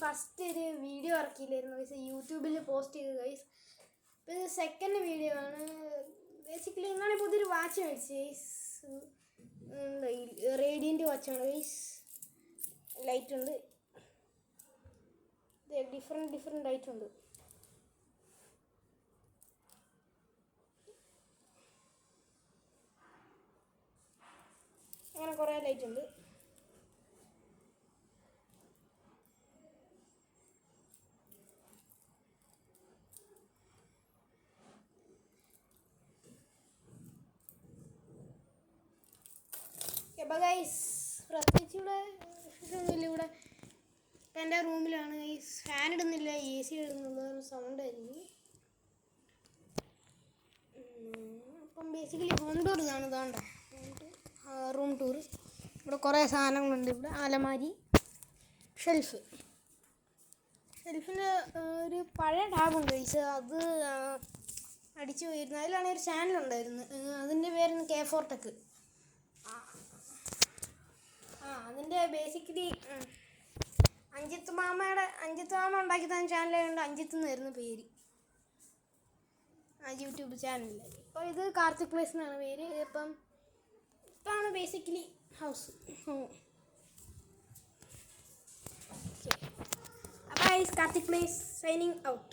First ഒരു video ഇറക്കിയില്ലായിരുന്നു guys, യൂട്യൂബിൽ post ചെയ്ത് ഗൈസ്. ഇപ്പോൾ ഇത് സെക്കൻഡ് വീഡിയോ ആണ്. ബേസിക്കലി ഇന്നാണ് പുതിയൊരു വാച്ച് മേടിച്ചത് ഗൈസ്. റേഡിയൻ്റ് വാച്ചാണ് ഗൈസ്. ലൈറ്റ് ഉണ്ട്, ഡിഫറെൻറ്റ് ലൈറ്റ് ഉണ്ട്. അങ്ങനെ കുറേ ലൈറ്റ് ഉണ്ട്. അപ്പോൾ ഗൈസ് പ്രത്യേകിച്ച് ഇവിടെ ഒന്നുമില്ല. ഇവിടെ എൻ്റെ റൂമിലാണ് ഗൈസ്. ഫാൻ ഇടുന്നില്ല, AC ഇടുന്നുള്ള സൗണ്ട് ആയിരിക്കും. അപ്പം ബേസിക്കലി ഹോം ടൂർ ഇതാണ്. ഇതാണ്ട് റൂം ടൂർ. ഇവിടെ കുറേ സാധനങ്ങളുണ്ട്. ഇവിടെ അലമാരി, ഷെൽഫിന് ഒരു പഴയ ടാബുണ്ട് ഗൈസ്. അത് അടിച്ചു പോയിരുന്നു. അതിലാണെങ്കിൽ ഒരു ചാനലുണ്ടായിരുന്നു. അതിൻ്റെ പേരാണ് K4 Tech. അതിൻ്റെ ബേസിക്കലി അഞ്ജിത്ത് മാമ ഉണ്ടാക്കി തന്ന ചാനലായതുകൊണ്ട് അഞ്ജിത്ത് എന്നായിരുന്നു പേര് യൂട്യൂബ് ചാനലിൽ. ഇപ്പോൾ ഇത് കാർത്തിക് പ്ലേസ് എന്നാണ് പേര്. ഇതാണ് ബേസിക്കലി ഹൗസ്. അപ്പോൾ കാർത്തിക് പ്ലേസ് സൈനിങ് ഔട്ട്.